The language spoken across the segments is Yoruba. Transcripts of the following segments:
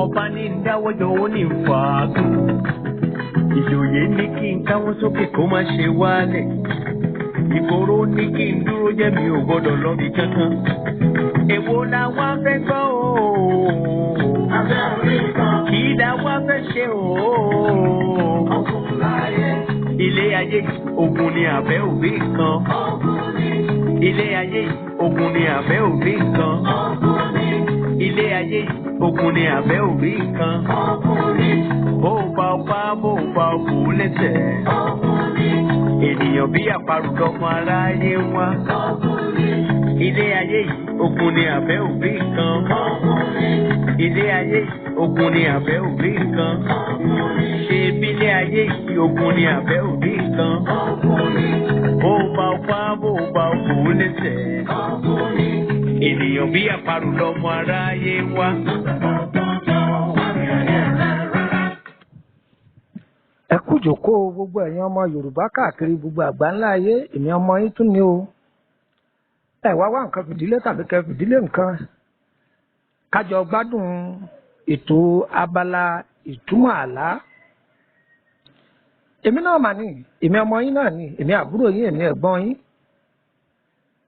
Ọba ní ń dáwọ́jọ́ ó ní ń fàágùn. Ìjòyè ní kí n káwọ́ sókè kó má ṣe wálẹ̀. Ìgboro ní kí n dúró jẹ́ mi ò gbọ́dọ̀ lọ́bi kankan. Èwo la wá fẹ́ gbọ́ o? Abẹ́ orí kan. Kì í la wá fẹ́ ṣe o? Ọkùnrin láyé. Ilé ayé ogun ni àbẹ́ òbí kan. Ọkùnrin. Ilé ayé ogun ni àbẹ́ òbí kan. Ọkùnrin. Ilé ayé ogun ni àbẹ́ òbí kan. Ọkùnrin. Bó bá pa bó bá kú lẹ́sẹ̀. Ọkùnrin. Ènìyàn bí àparò lọ́mọ aráyé wá. Ọkùnrin. Ilé ayé ogun ni àbẹ́ òbí kan. Ọkùnrin. Ilé ayé ogun ni àbẹ́ òbí kan. Ọkùnrin. Ṣé bílé ayé ogun ni àbẹ́ òbí kan. Ọkùnrin. Bó bá pa bó bá kú lẹ́sẹ̀. Ọkùnrin. Ènìyàn bí àparò lọ́mọ aráyé wá. Ẹ kú jókòó gbogbo ẹ̀yin ọmọ Yorùbá káàkiri gbogbo àgbáńlá ayé, èmi ọmọ yín tún ni o. Ẹ wá nǹkan fìdílé tàbí kẹ fìdílé nǹkan. Kájọ gbádùn ètò abala ìtumọ̀ àlá. Èmi náà mà ní, èmi ọmọ yín náà ní, èmi àbúrò yín, èmi ẹ̀gbọ́n yín.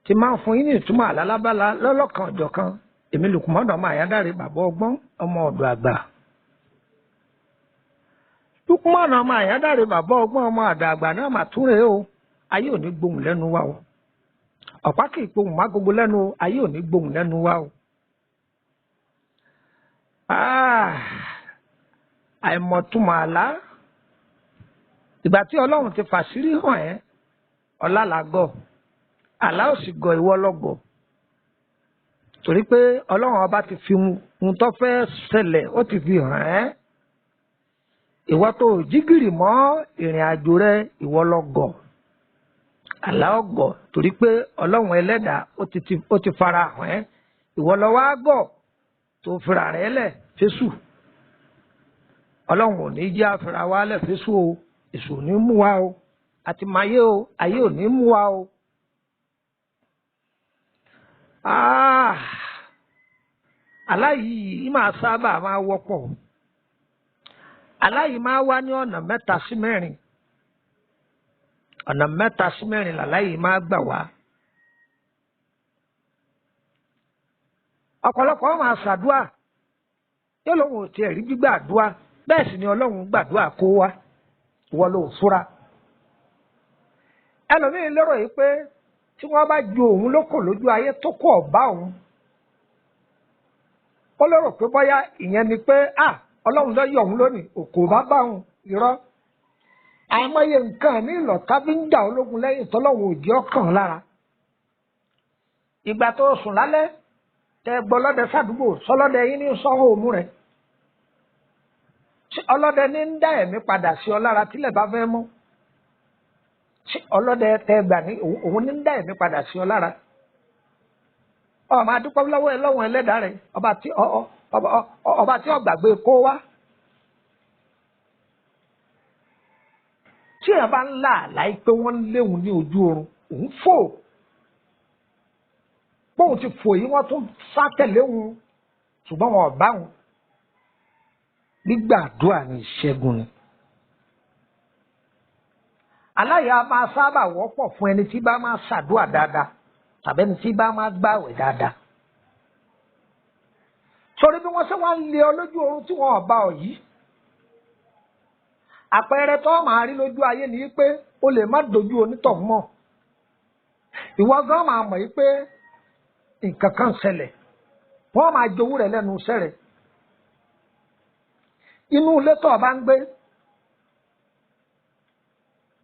Ti máa ń fún yín ní ìtumọ̀ àlá lábala lọ́lọ́kan ọ̀jọ̀kan. Èmi Lùkùmọ́nà ọmọ Àyádáre bàbá ọgbọ́n ọmọ ọ̀dọ̀ àgbà. Lùkùmọ́nà ọmọ Àyádáre bàbá ọgbọ́n ọmọ ọ̀dọ̀ àgbà náà mà túnre o. Ayé ò ní gbóhùn lẹ́nu wa o. Ọ̀pá kì í pohùn má gbogbo lẹ́nu o. Ayé ò ní gbóhùn lẹ́nu wa o. Àìmọ̀túmọ̀ àlá. Ìgbà tí Ọlọ́run ti fàṣírí hàn ẹ́, ọlá làgọ̀. Àlá ò sì gọ̀ ìwọ lọ́gọ̀. Torí pé Ọlọ́run ọba ti fi ohun tó fẹ́ ṣẹlẹ̀ ó ti fi hàn ẹ́. Ìwọ tó jígìrì mọ́ ìrìn àjò rẹ ìwọ lọ́gọ̀. Àlá ọ̀gọ̀ torí pé Ọlọ́run ẹlẹ́dàá ó ti fara hàn ẹ́. Ìwọ lọ wá gọ̀ tó fira rẹ̀ lẹ̀ fésù. Ọlọ́run ò ní jẹ́ àfira wa lẹ̀ fésù o. Èṣù ò ní mú wa o. Àti máyé o. Ayé ò ní mú wa o. Àlá yìí máa sábà máa wọ́pọ̀. Àlá yìí máa wá ní ọ̀nà 3 sí 4. Ọ̀nà 3 sí 4 làlá yìí máa gbà wá. Ọ̀pọ̀lọpọ̀ máa ṣàdúà. Yóò lóun ò tiẹ̀ rí gbígbà àdúà. Bẹ́ẹ̀ sì ni Ọlọ́run gbàdúà kó wá. Ìwọ ló fura. Ẹlòmíín lérò yìí pé tí wọ́n bá ju òun lókò lójú ayé tó kọ̀ ọ̀bá òun. Ó lérò pé bóyá ìyẹn ni pé Ọlọ́run ló yọ òun lónìí òkò bá bá òun irọ́. Àìmọye nǹkan ní ìlọ̀ta bí ń jà ológun lẹ́yìn tọ́lọ́run ò jẹ́ ọkàn lára. Ìgbà tó sùn lálẹ́ tẹ gbọ́ ọlọ́dẹ sádùúgbò sọlọ́dẹ yín ní sọ́hún òmù rẹ̀. Ọlọ́dẹ ní ń dá ẹ̀mí padà sí ọ lára tílẹ̀ bá fẹ́ mọ́. Ọlọ́dẹ tẹ gbà ní òun ní ń dá ẹ̀mí padà sí ọ lára. Máa dúpẹ́ lọ́wọ́ ẹlẹ́dàá rẹ̀ ọba tí ó gbàgbé kó wá. Tí èèyàn bá ń là láì pé wọ́n léwu ní ojú oorun òun fò. Bóun ti fò yìí wọ́n tún sá tẹ̀lé òun ṣùgbọ́n wọn ò bá òun. Gbígbàdúrà ní ìṣẹ́gun ni. Aláya máa sábà wọ́pọ̀ fún ẹni tí bá máa ṣàdúrà dáadáa tàbí ẹni tí bá máa gbààwẹ̀ dáadáa. Torí bí wọ́n ṣe wá ń lé ọ lójú oorun tí wọ́n bá ọ yìí. Àpẹẹrẹ tó máa rí lójú ayé ni pé o lè má dojú onítọ̀hún mọ́. Ìwọ gan máa mọ̀ pé nǹkan kan ṣẹlẹ̀. Wọ́n máa jowú rẹ̀ lẹ́nu iṣẹ́ rẹ̀. Inú ilé tó bá ń gbé.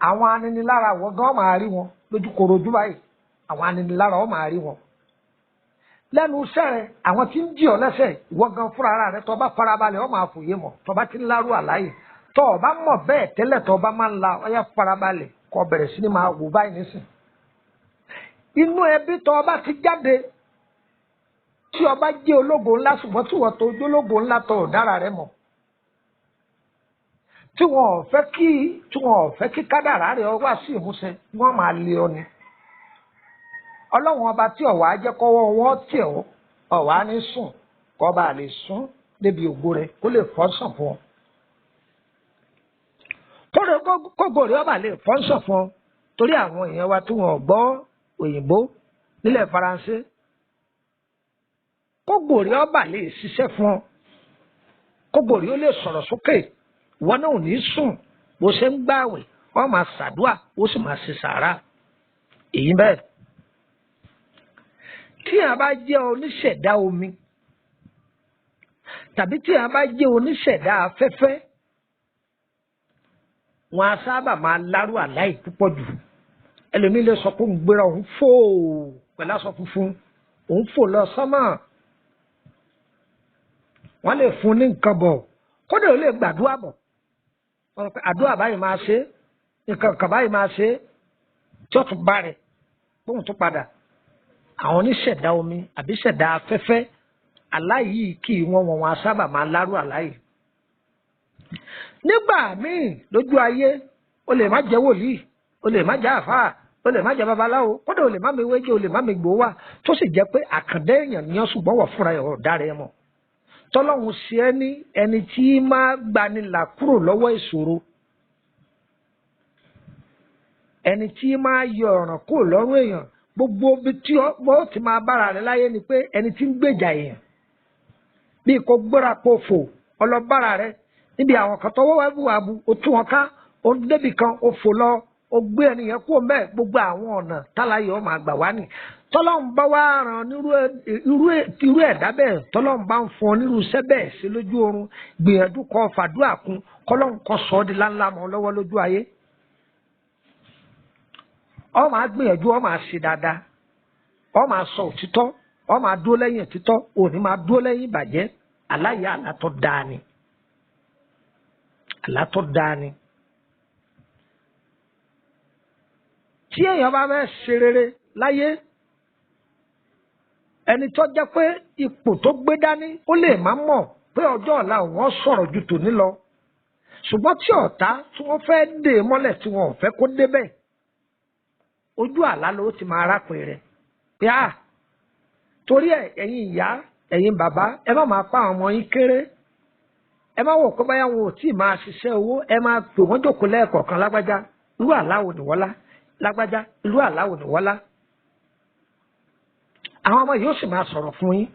Àwọn aninilára wọ́n gan máa rí wọn lójú korojú báyìí. Àwọn aninilára wọ́n máa rí wọn. Lẹ́nu iṣẹ́ rẹ̀ àwọn tí ń jí ọ lẹ́sẹ̀ ìwọ gan fúnra ara rẹ̀ tó bá farabalẹ̀ wọ́n máa fòye mọ̀ tó bá ti ń lárú àláyè. Tó bá mọ̀ bẹ́ẹ̀ tẹ́lẹ̀ tó bá máa ń la ọyá farabalẹ̀ kó bẹ̀rẹ̀ sí ní máa wò báyìí nísìn inú ẹbí tó ọba ti jáde tí ọba jẹ́ ológo ńlá ṣùgbọ́n tí wọ́n tó ológo ńlá tó dára rẹ̀ mọ̀ tí wọn ò fẹ́ kí kádàrá rẹ̀ wá sí ìmúṣẹ wọ́n máa lé ọ ni ọlọ́run ọba tí ọ̀wá jẹ́ kọ́wọ́ wọn tẹ̀ ọ́ ọ̀wá ní sùn kọ́ bá lè sún débi ògo rẹ̀ kó lè fọ́nsàn fún ọ kógo rẹ̀ ọba lè fọ́nsàn fún ọ torí àwọn èèyàn wa tí wọn ò gbọ́ òyìnbó nílẹ̀ faransé kógo rẹ̀ ọba lè ṣiṣẹ́ fún ọ kógo rẹ̀ ó lè sọ̀rọ̀ sókè wọn náà ò ní sùn bó ṣe ń gbààwẹ̀ wọn máa ṣàdúà ó sì máa ṣe sàárà èyí bẹ́ẹ̀ tí a bá jẹ́ oníṣẹ̀dá omi tàbí tí a bá jẹ́ oníṣẹ̀dá afẹ́fẹ́ wọn a sábà máa lárú àláì púpọ̀ jù ẹlòmíì lè sọ pé òun gbéra òun fò pẹ̀lú aṣọ funfun òun fò lọ sánmà wọn lè fún ní nǹkan bọ̀ kódà ó lè gbàdúrà bọ̀ àdúrà báyìí máa ṣe nǹkan kan báyìí máa ṣe tí ó tún bá rẹ̀ bóun tún padà àwọn oníṣẹ̀dá omi àbí ṣẹ̀dá afẹ́fẹ́ aláyìí kí wọ́n á sábà máa lárú àláyìí. nígbà míì lójú ayé o lè má jẹ́ wòlíì o lè má jẹ́ àfáà o lè má jẹ́ babaláwo kódà o lè má mi wéjì o lè má mi gbòówà tó sì jẹ́ pé àkàndá èèyàn ni wọ́n ṣùgbọ́n wọ̀ fúnra ẹ̀ ọ̀dá rẹ̀ mọ̀ tọ́lọ́hun ṣe é ní ẹni tí máa gbani là kúrò lọ́wọ́ ìṣòro ẹni tí máa yọ ọ̀ràn kúrò lọ́rùn èèyàn gbogbo bí tí ó ti máa bára rẹ̀ láyé ni pé ẹni tí ń gbèjà èèyàn bí kò gbéra pò fò ọlọ́bára rẹ̀ níbi àwọn kan tọwọ́ wábúwábú ó tú wọn ká ó débì kan ó fò lọ ó gbé ẹnìyẹn kúrò mẹ́ẹ̀ gbogbo àwọn ọ̀nà táláyé ó máa gbà wá nì tọ́lọ́run bá wá ràn irú ẹ̀dá bẹ́ẹ̀ tọ́lọ́run bá ń fún ọ nírú iṣẹ́ bẹ́ẹ̀ sí lójú oorun gbìyànjú kó fàdúrà kún kọ́lọ́run kó sọ ọ́ di láńlá mọ́ lọ́wọ́ lójú ayé ọ máa gbìyànjú ọ máa ṣe dáadáa ọ máa sọ òtítọ́ ọ máa dúró lẹ́yìn òtítọ́ òní máa dúró lẹ́yìn ìbàjẹ́ aláyà àlátọ́ dáa ni àlátọ́ dáa ni tí èèyàn bá fẹ́ ṣe rere láyé ẹni tó jẹ́ pé ipò tó gbé dání ó lè má mọ̀ pé ọjọ́ ọ̀la òun sọ̀rọ̀ ju tòní lọ ṣùgbọ́n tí ọ̀tá tí wọ́n fẹ́ dè mọ́lẹ̀ tí wọ́n ò fẹ́ kó débẹ̀ ojú àlá ló ti máa rápin rẹ̀ pé torí ẹ̀yin ìyá ẹ̀yin bàbá ẹ má máa pa àwọn ọmọ yín kéré ẹ má wò pé báyà wọn ò tí ì máa ṣiṣẹ́ owó ẹ máa pè wọ́n jókòó lẹ́ẹ̀kọ̀ọ̀kan lágbájá irú àláwò ni wọ́n lá lágbájá irú àláwò ni wọ́n lá àwọn ọmọ yìí ó sì máa sọ̀rọ̀ fún yín.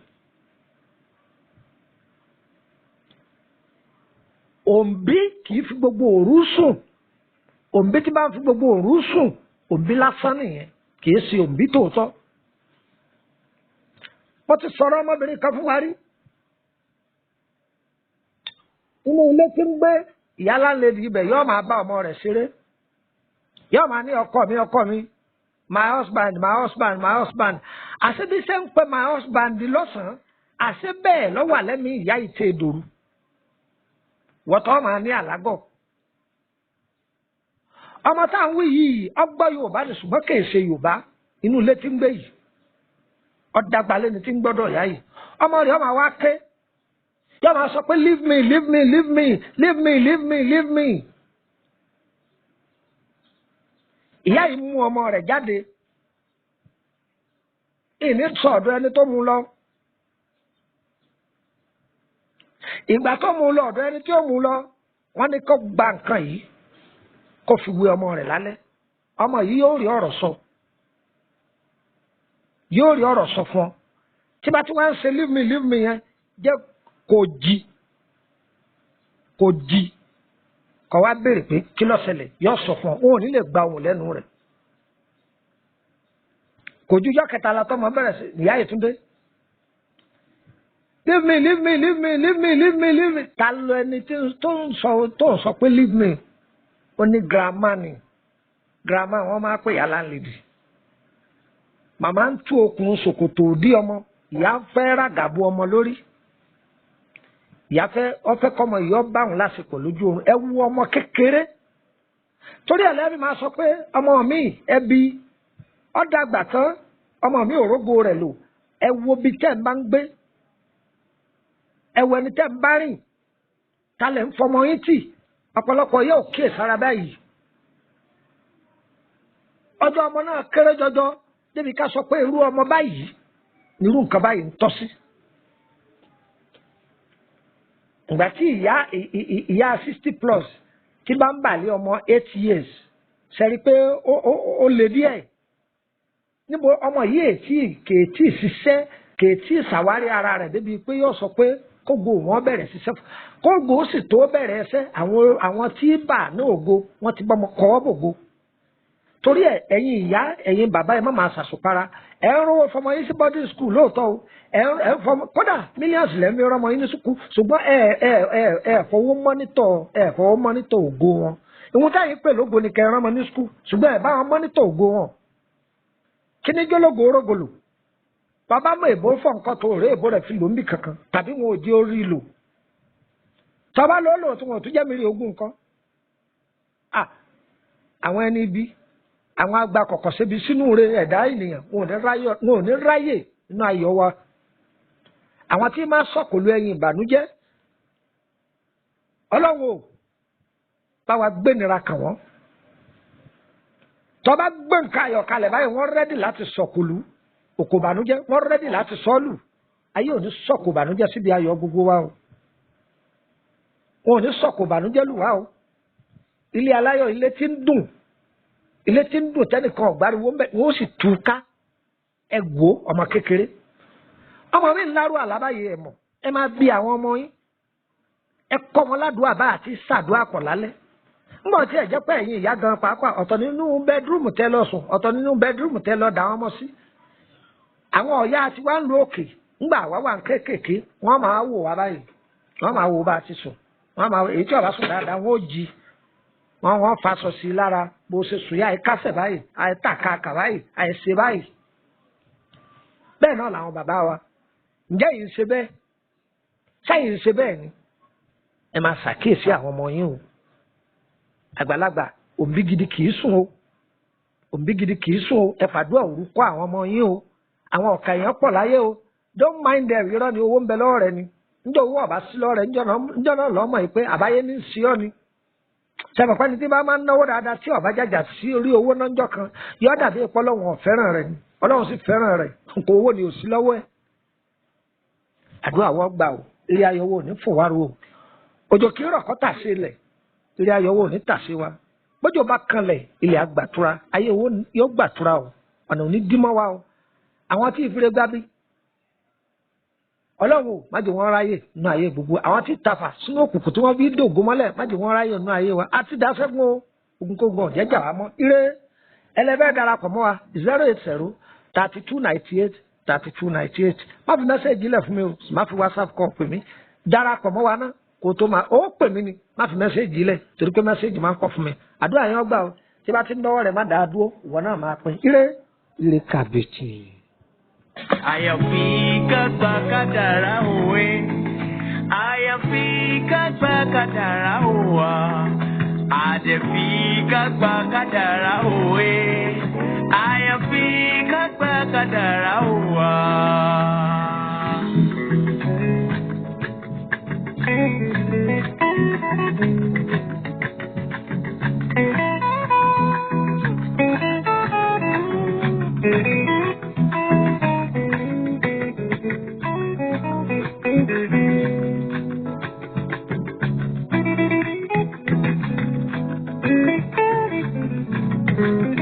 òǹbí kì í fi gbogbo òru sùn òǹbí tí bá ń fi gbogbo òru sùn òǹbí lásán nìyẹn kì í ṣe òǹbí tòótọ́. mo ti sọ̀rọ̀ ọmọbìnrin kan fún wa rí inú ilé tí ń gbé ìyá láńlẹ́dì ibẹ̀ yóò máa bá ọmọ rẹ̀ ṣeré yóò máa ní ọkọ mi my husband àṣé bí ṣe ń pè my husband lọ́sàn-án àṣé bẹ́ẹ̀ lọ́wọ́ àlẹ́mí ìyá ìtẹ́ ìdòrú wọ́tọ́ máa ní àlágọ̀ ọmọ tá à ń wí yìí ọgbọ́ Yorùbá ní ṣùgbọ́n kì í ṣe Yorùbá inú ilé tí ń gbé yìí ọ̀dàgbàlẹ̀ ni tí ń gbọ́dọ̀ ìyá yìí ọmọ rẹ̀ ọmọ wa ké yóò máa sọ pé leave me. ìyá yìí mú ọmọ rẹ̀ jáde ìní sọ ọ̀dọ̀ ẹni tó mú lọ ìgbà tó mú lọ ọ̀dọ̀ ẹni tí ó mú lọ wọ́n ní kó gba nǹkan yìí kó fi wé ọmọ rẹ̀ lálẹ́ ọmọ yìí yóò rí ọ̀rọ̀ sọ fún ọ tí bá tí wọ́n ń ṣe leave me yẹn jẹ́ kó jí kọ wá béèrè pé kí ló ṣẹlẹ̀ yóò sọ fún ọ òun ò ní lè gba òun lẹ́nu rẹ̀ kò ju yọ kẹta la tọmọ bẹ̀rẹ̀ sí ìyá yìí tún dé leave me ta ló ẹni tó ń sọ pé leave me ó ní girama wọn máa pè yà láńlẹ́dì màmá ń tú okùn ṣòkòtò òdí ọmọ ìyá fẹ́ ràgàbù ọmọ lórí ìyá fẹ́ ọfẹ́ kọ́mọ ìyọ́ báwọn lásìkò lójú oorun ẹ wú ọmọ kékeré torí ẹ̀ lẹ́bi máa sọ pé ọmọ mi ẹbí ọ̀dàgbà tán ọmọ mi ò rógo rẹ̀ lò ẹ wo bí tẹ́ ń bá ń gbé ẹ wo ẹni tẹ́ ń bá rìn talẹ̀ ń fọmọ yín tì ọ̀pọ̀lọpọ̀ yóò kíyè sára báyìí ọjọ́ ọmọ náà kéré jọjọ débi ká sọ pé irú ọmọ báyìí irú nǹkan báyìí ń tọ́ sí. ìgbà tí ìyá 60+ tí bá ń bàlẹ́ ọmọ 8 years ṣẹ́rí pé ó lè díẹ̀ níbo ọmọ yìí kèétí ṣiṣẹ́ kèétí ṣàwárí ara rẹ̀ débi pé yóò sọ pé kógo wọn bẹ̀rẹ̀ ṣiṣẹ́ kógo sì tó bẹ̀rẹ̀ ẹsẹ̀ àwọn tí bà ní ògo wọn ti bọ́mọ kọ́ bògo torí ẹ̀yin ìyá ẹ̀yin bàbá ẹ̀ má máa ṣàṣùpara ẹ̀ ń rówó fọmọ yín sí boarding school lóòótọ́ o ẹ̀ ń fọmọ kódà mílíọ̀nù lẹ́mí ọmọ yín ní sùkúù ṣùgbọ́n ẹ̀ fọwọ́ mọ́nítọ̀ ògo wọn ìwọ̀n táyì pè lógo ni kẹ́ ẹ̀ rán ọmọ ní sùkúù ṣùgbọ́n ẹ̀ bá wọn mọ́nítọ̀ ògo wọn kí ni jólógo orógolo bàbá mọ èbó fọ nǹkan tó rè èbó rẹ̀ fi lò ń bì kankan tàbí wọn ò di orí lò tọ́ba lọ́lọ́ tí wọn ò tún jẹ́ mìíràn ogún nǹkan àwọn ẹni bí àwọn àgbà kọ̀kọ̀ síbi sínú rẹ̀ ẹ̀dá ènìyàn wọn ò ní ráyè nínú ayọ̀ wa àwọn tí máa sọ̀kòlù ẹ̀yìn ìbànújẹ́ ọlọ́run ò bá wa gbénira kàn wọ́n tọ́ba gbé nǹkan ayọ̀ kalẹ̀ báyìí wọ́n rẹ́dì láti sọ̀kòlù òkò ìbànújẹ́ wọ́n rẹ́dì láti sọ́ọ̀lù ayé ò ní sọ̀kò ìbànújẹ́ síbi ayọ̀ gbogbo wa o wọn ò ní sọ̀kò ìbànújẹ́ lù wá o ilé aláyọ̀ ilé tí ń dùn tẹ́nìkan ọ̀gbáriwo wọ́n ó sì tú ká ẹ wò ọmọ kékeré ọmọ mi ń lárú àlábáyé ẹ mọ̀ ẹ máa bí àwọn ọmọ yín ẹ kọ́ wọn ládùúgbò àbá àti sàdúrà pọ̀ lálẹ́ ńgbà tí ẹ jẹ́ pé ẹ̀yin ìyá gan pàápàá ọ̀tọ̀ nínú bẹ́dúrúmù tẹ́ lọ sùn ọ̀tọ̀ nínú bẹ́dúrúmù tẹ́ lọ dà wọ́n mọ́ sí àwọn ọ̀yá àti wá ń lo òkè ńgbà wá wà ń kéékèèké wọ́n máa wò wá báyìí wọ́n máa wò bá a ti sùn wọ́n máa èyí tí ó bá sùn dáadáa wọ́n ó jí wọ́n faṣọ sí i lára bó ṣe sùn yá àìkásẹ̀ báyìí àìtàkàkà báyìí àìṣe báyìí bẹ́ẹ̀ náà làwọn bàbá wa ǹjẹ́ yìí ń ṣe bẹ́ẹ̀ ṣáyìí ń ṣe bẹ́ẹ̀ ni ẹ máa ṣàkíyèsí àwọn ọmọ yín o àgbàlagbà òǹbí gidi kì í sùn o òǹbí gidi kì í sùn o ẹ fàdúrà òru kọ́ àwọn ọmọ yín o àwọn ọ̀kà èèyàn pọ̀ láyé o don't mind them irọ́ ni owó ń bẹ lọ́wọ́ rẹ ni níjọ́ owó ọ̀bá sí lọ́wọ́ rẹ níjọ́ náà lọ́mọ yìí pé àbáyé ní sí ọ́ ni sẹ́mi pẹ́ni tí bá máa ń náwó dáadáa tí ọ̀bá jàjà sí orí owó náà jọ kan yọ́ dàbí ipò ọlọ́run ọ̀fẹ́ràn rẹ̀ ni ọlọ́run sì fẹ́ràn rẹ̀ nǹkan owó ni ò sí lọ́wọ́ ẹ̀ àdúrà wọ́n gbà o eré ayọ̀wò ní fòwárò o òjò kì í rọ̀ kọ́ tàṣe ilẹ̀ eré ayọ̀wò ní tàṣe wa bójú bá kanlẹ̀ ilẹ̀ àgbàtura ayé owó yóò gbàtura o ọ̀nà òní dímọ́ wa o àwọn tí ìfire gbá bí ọlọ́run má jẹ́ wọ́n ráyè nínú ayé gbogbo àwọn tí tafà sínú òkùnkùn tí wọ́n fi dògó mọ́lẹ̀ má jẹ́ wọ́n ráyè nínú ayé wa àti dáṣẹ́gun ogun kó gbọ̀n jẹ́jà wa mọ́ ire ẹlẹ́fẹ́ darapọ̀ mọ́ wa 080-3298-3298 má fi mẹ́sẹ̀gì lẹ̀ fún mi o má fi WhatsApp kọ́ pè mí darapọ̀ mọ́ wa náà kò tó máa ó pè mí ni má fi mẹ́sẹ̀gì lẹ̀ torí pé mẹ́sẹ̀gì máa ń kọ́ fún mi àdúrà yẹn gbà o tí bá ti ń dọ́wọ́ rẹ̀ má dáa dúró ìwọ náà máa pín ire kàbìtì. Àyànfi kágbá kádàrá òwe. Àyànfi kágbá kádàrá òwà. Àdẹ̀fi kágbá kádàrá òwe. Àyànfi kágbá kádàrá òwà. Thank you.